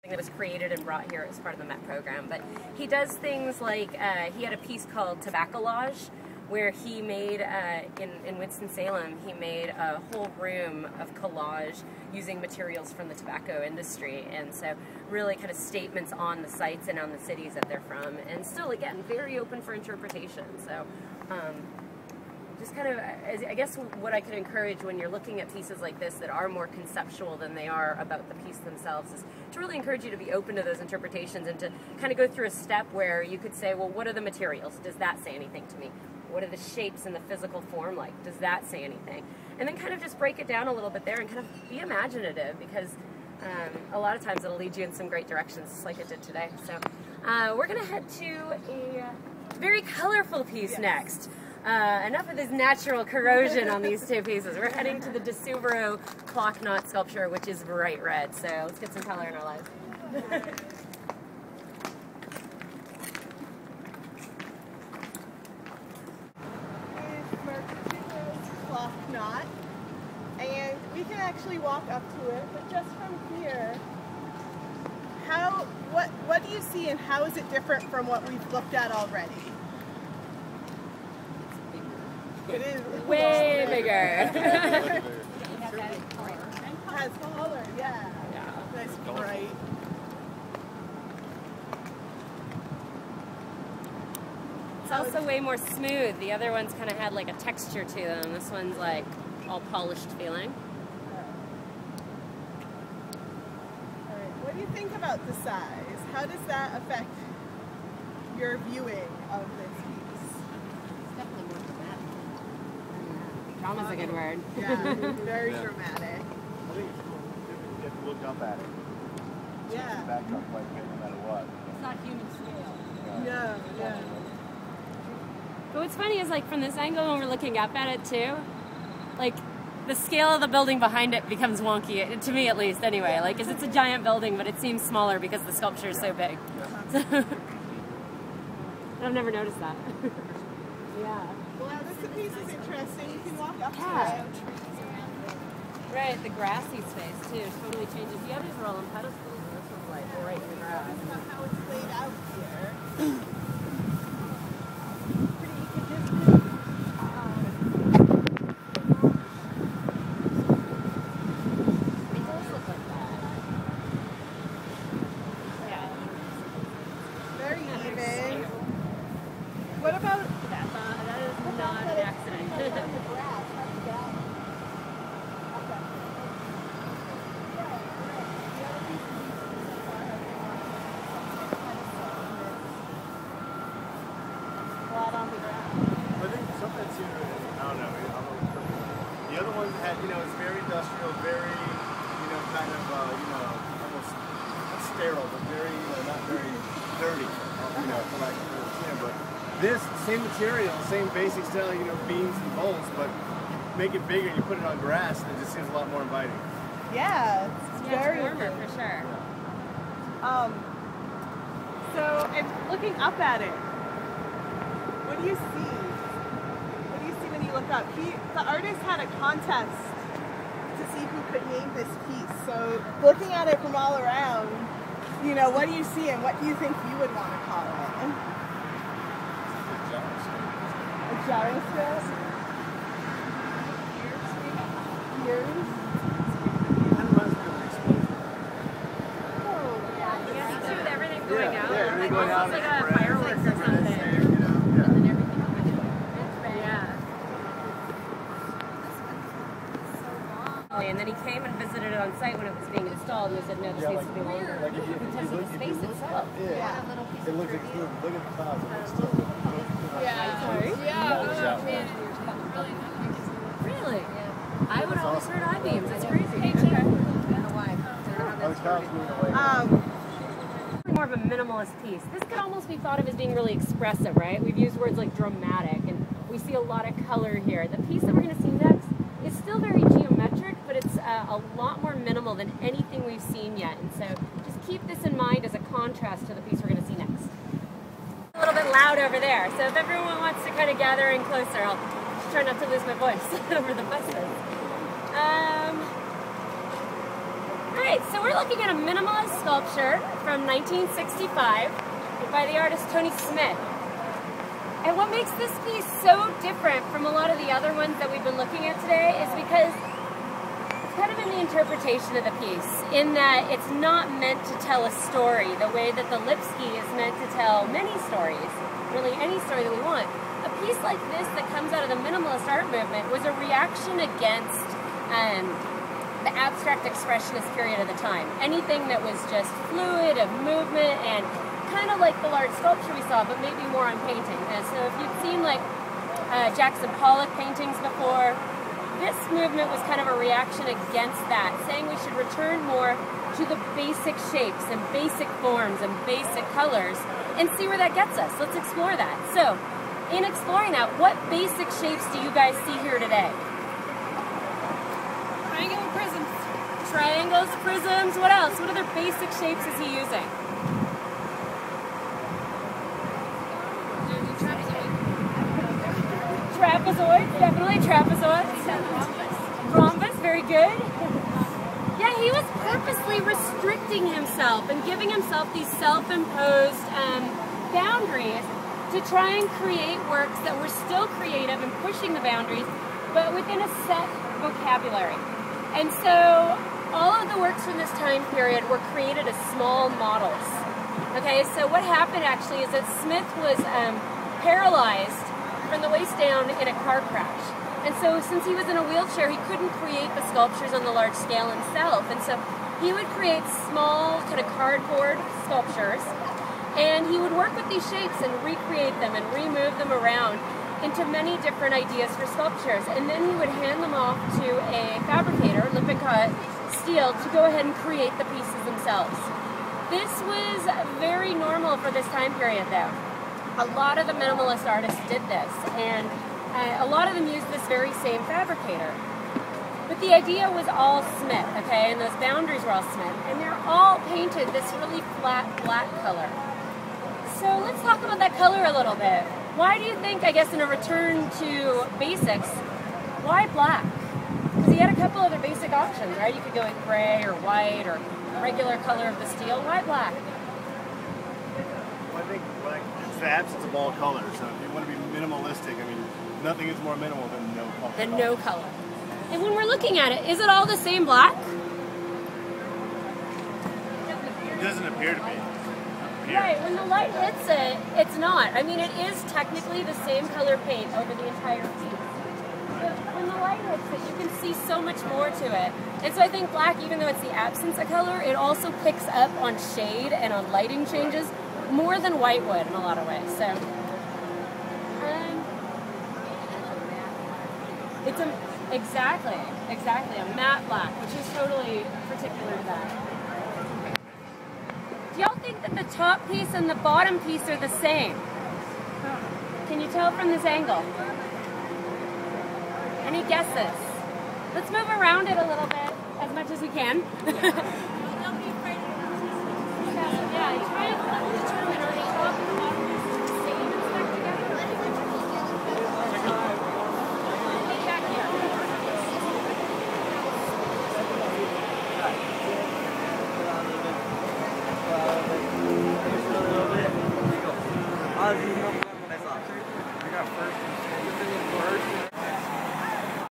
that was created and brought here as part of the MET program. But he does things like, he had a piece called Tobaccolage, where he made, in Winston-Salem, he made a whole room of collage using materials from the tobacco industry. And so really kind of statements on the sites and on the cities that they're from. And still, again, very open for interpretation. So just kind of, I guess what I could encourage when you're looking at pieces like this that are more conceptual than they are about the piece themselves is to really encourage you to be open to those interpretations and to kind of go through a step where you could say, well, what are the materials? Does that say anything to me? What are the shapes and the physical form like? Does that say anything? And then kind of just break it down a little bit there and kind of be imaginative, because a lot of times it'll lead you in some great directions, just like it did today. So we're going to head to a very colorful piece next. Enough of this natural corrosion on these two pieces. We're heading to the De Soubreau clock knot sculpture, which is bright red. So let's get some color in our lives. Clock knot, and we can actually walk up to it, but just from here, what do you see and how is it different from what we've looked at already? It is way bigger. It has color, yeah. Nice bright. It's also way more smooth. The other ones kind of had like a texture to them. This one's like all polished feeling. All right. What do you think about the size? How does that affect your viewing of this piece? It's definitely more dramatic. Drama's a good word. Yeah, very dramatic. I think it's cool. You have to look up at it. Yeah. The backdrop quite a bit, no matter what. It's not human scale. No. But what's funny is, like, from this angle when we're looking up at it too, like, the scale of the building behind it becomes wonky, to me at least anyway. Like, 'cause it's a giant building, but it seems smaller because the sculpture is so big. I've never noticed that. Yeah. Well, this piece is interesting. You can walk up to Yeah. it. Right, the grassy space too totally changes. The others are all on pedestals, and this one's like right in the grass. Think about how it's laid out here. What about that is not an accident. I think sometimes here, I don't know, the other ones had, it's very industrial, very, kind of, almost not sterile, but very, not very dirty, for like, but this, same material, same basic style, beams and bolts, but you make it bigger and you put it on grass and it just seems a lot more inviting. Yeah, it's very warmer for sure. So, and looking up at it, what do you see? What do you see when you look up? The artist had a contest to see who could name this piece. So, looking at it from all around, what do you see and what do you think you would want to call it? A gyroscope? Gears? Going out. Yeah, Like going out. almost like a fireworks or something. And then he came and visited it on site when it was being installed, and they said, no, this needs to be longer. Because of the space itself. Yeah. It looks like, look at the top. It looks still. Really? I would always heard I-beams. It's crazy. More of a minimalist piece. This could almost be thought of as being really expressive, right? We've used words like dramatic, and we see a lot of color here. The piece that we're going to see next is still very geometric, but it's a lot more minimal than anything we've seen yet. And so just keep this in mind as a contrast to the piece we're going to see next. A little bit loud over there, so if everyone wants to kind of gather in closer, I'll try not to lose my voice over the buses. Right. Alright, so we're looking at a minimalist sculpture from 1965 by the artist Tony Smith. And what makes this piece so different from a lot of the other ones that we've been looking at today is because it's kind of in the interpretation of the piece, in that it's not meant to tell a story the way that the Lipsky is meant to tell many stories, really any story that we want. A piece like this that comes out of the minimalist art movement was a reaction against the abstract expressionist period of the time. Anything that was just fluid, of movement, and kind of like the large sculpture we saw, but maybe more on painting. And so if you've seen like Jackson Pollock paintings before, this movement was kind of a reaction against that, saying we should return more to the basic shapes and basic forms and basic colors and see where that gets us. Let's explore that. So, in exploring that, what basic shapes do you guys see here today? Triangular prisms. Triangles, prisms, what else? What other basic shapes is he using? Trapezoids, definitely trapezoids. Rhombus, very good. Yeah, he was purposely restricting himself and giving himself these self-imposed boundaries to try and create works that were still creative and pushing the boundaries, but within a set vocabulary. And so all of the works from this time period were created as small models. Okay, so what happened actually is that Smith was paralyzed from the waist down in a car crash. And so since he was in a wheelchair, he couldn't create the sculptures on the large scale himself. And so he would create small kind of cardboard sculptures, and he would work with these shapes and recreate them and remove them around into many different ideas for sculptures. And then he would hand them off to a fabricator, Lippincott Steel, to go ahead and create the pieces themselves. This was very normal for this time period though. A lot of the minimalist artists did this, and a lot of them used this very same fabricator. But the idea was all Smith, okay, and those boundaries were all Smith, and they're all painted this really flat black color. So let's talk about that color a little bit. Why do you think, I guess in a return to basics, why black? Because he had a couple other basic options, right? You could go with gray or white or regular color of the steel. Why black? Well, I think black, it's the absence of all color. So if you want to be minimalistic, I mean, nothing is more minimal than no color. Than no color. And when we're looking at it, is it all the same black? It doesn't appear to be. Right, when the light hits it, it's not. I mean, it is technically the same color paint over the entire piece. But when the light hits it, you can see so much more to it. And so I think black, even though it's the absence of color, it also picks up on shade and on lighting changes more than white would in a lot of ways. So, it's exactly a matte black, which is totally particular to that. Do y'all think that the top piece and the bottom piece are the same? Can you tell from this angle? Any guesses? Let's move around it a little bit, as much as we can.